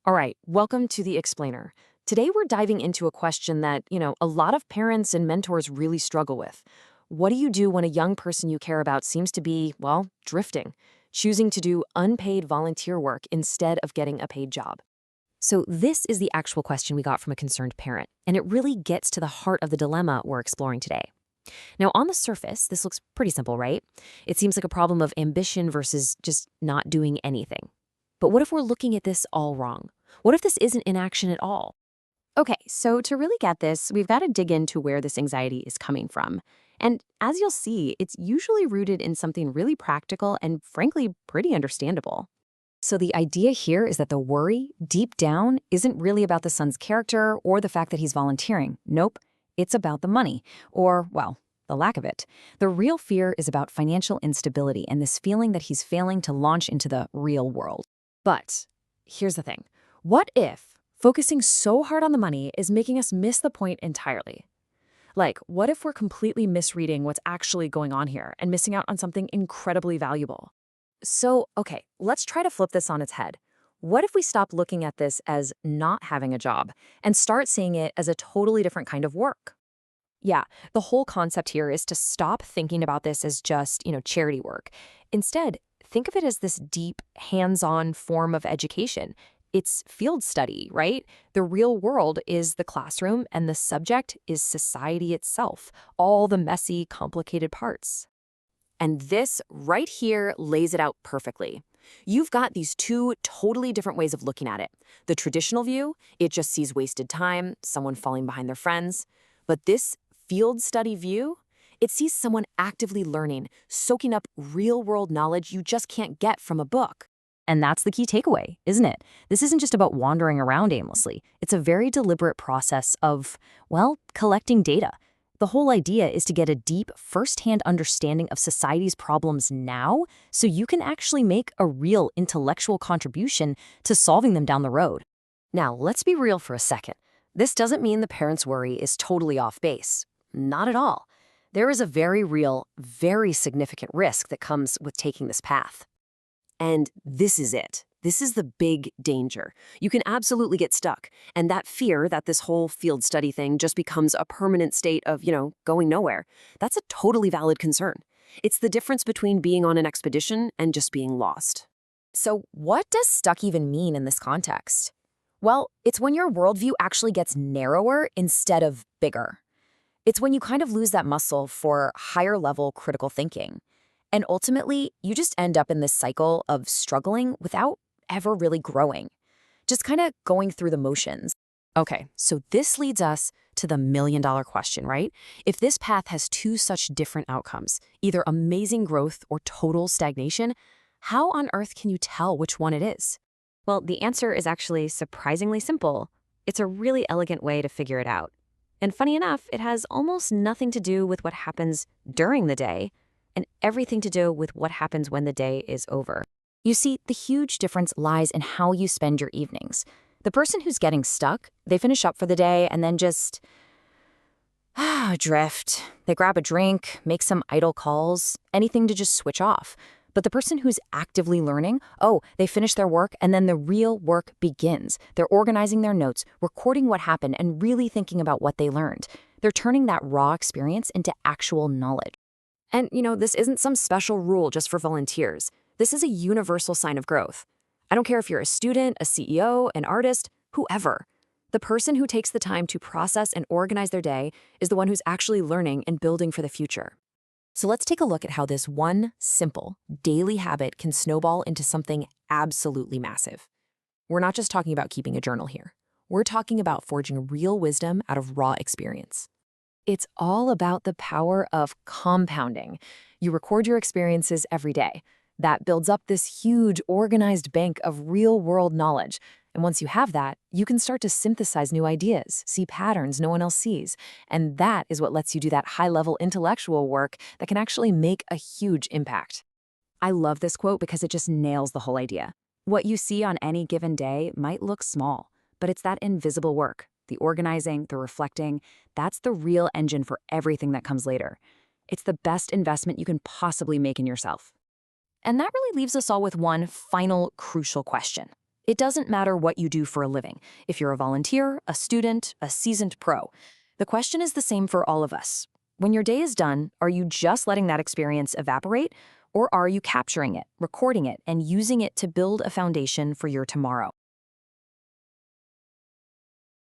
All right, welcome to The Explainer. Today we're diving into a question that, a lot of parents and mentors really struggle with. What do you do when a young person you care about seems to be, well, drifting, choosing to do unpaid volunteer work instead of getting a paid job? So this is the actual question we got from a concerned parent, and it really gets to the heart of the dilemma we're exploring today. Now, on the surface, this looks pretty simple, right? It seems like a problem of ambition versus just not doing anything. But what if we're looking at this all wrong? What if this isn't inaction at all? Okay, so to really get this, we've got to dig into where this anxiety is coming from. And as you'll see, it's usually rooted in something really practical and frankly pretty understandable. So the idea here is that the worry, deep down, isn't really about the son's character or the fact that he's volunteering. Nope, it's about the money, or, well, the lack of it. The real fear is about financial instability and this feeling that he's failing to launch into the real world. But here's the thing. What if focusing so hard on the money is making us miss the point entirely? Like, what if we're completely misreading what's actually going on here and missing out on something incredibly valuable? So, okay, let's try to flip this on its head. What if we stop looking at this as not having a job and start seeing it as a totally different kind of work? Yeah, the whole concept here is to stop thinking about this as just, charity work. Instead, think of it as this deep, hands-on form of education. It's field study, right? The real world is the classroom, and the subject is society itself, all the messy, complicated parts. And this right here lays it out perfectly. You've got these two totally different ways of looking at it. The traditional view, it just sees wasted time, someone falling behind their friends. But this field study view, it sees someone actively learning, soaking up real-world knowledge you just can't get from a book. And that's the key takeaway, isn't it? This isn't just about wandering around aimlessly. It's a very deliberate process of, well, collecting data. The whole idea is to get a deep, first-hand understanding of society's problems now so you can actually make a real intellectual contribution to solving them down the road. Now, let's be real for a second. This doesn't mean the parent's worry is totally off base. Not at all. There is a very real, very significant risk that comes with taking this path. And this is it. This is the big danger. You can absolutely get stuck. And that fear that this whole field study thing just becomes a permanent state of, going nowhere, that's a totally valid concern. It's the difference between being on an expedition and just being lost. So what does stuck even mean in this context? Well, it's when your worldview actually gets narrower instead of bigger. It's when you kind of lose that muscle for higher level critical thinking. And ultimately, you just end up in this cycle of struggling without ever really growing, just kind of going through the motions. Okay, so this leads us to the million-dollar question, right? If this path has two such different outcomes, either amazing growth or total stagnation, how on earth can you tell which one it is? Well, the answer is actually surprisingly simple. It's a really elegant way to figure it out. And funny enough, it has almost nothing to do with what happens during the day, and everything to do with what happens when the day is over. You see, the huge difference lies in how you spend your evenings. The person who's getting stuck, they finish up for the day and then just drift. They grab a drink, make some idle calls, anything to just switch off. But the person who's actively learning, they finish their work and then the real work begins. They're organizing their notes, recording what happened, and really thinking about what they learned. They're turning that raw experience into actual knowledge. And, this isn't some special rule just for volunteers. This is a universal sign of growth. I don't care if you're a student, a CEO, an artist, whoever. The person who takes the time to process and organize their day is the one who's actually learning and building for the future. So let's take a look at how this one simple, daily habit can snowball into something absolutely massive. We're not just talking about keeping a journal here. We're talking about forging real wisdom out of raw experience. It's all about the power of compounding. You record your experiences every day. That builds up this huge, organized bank of real-world knowledge. And once you have that, you can start to synthesize new ideas, see patterns no one else sees. And that is what lets you do that high-level intellectual work that can actually make a huge impact. I love this quote because it just nails the whole idea. What you see on any given day might look small, but it's that invisible work, the organizing, the reflecting, that's the real engine for everything that comes later. It's the best investment you can possibly make in yourself. And that really leaves us all with one final crucial question. It doesn't matter what you do for a living, if you're a volunteer, a student, a seasoned pro. The question is the same for all of us. When your day is done, are you just letting that experience evaporate, or are you capturing it, recording it, and using it to build a foundation for your tomorrow?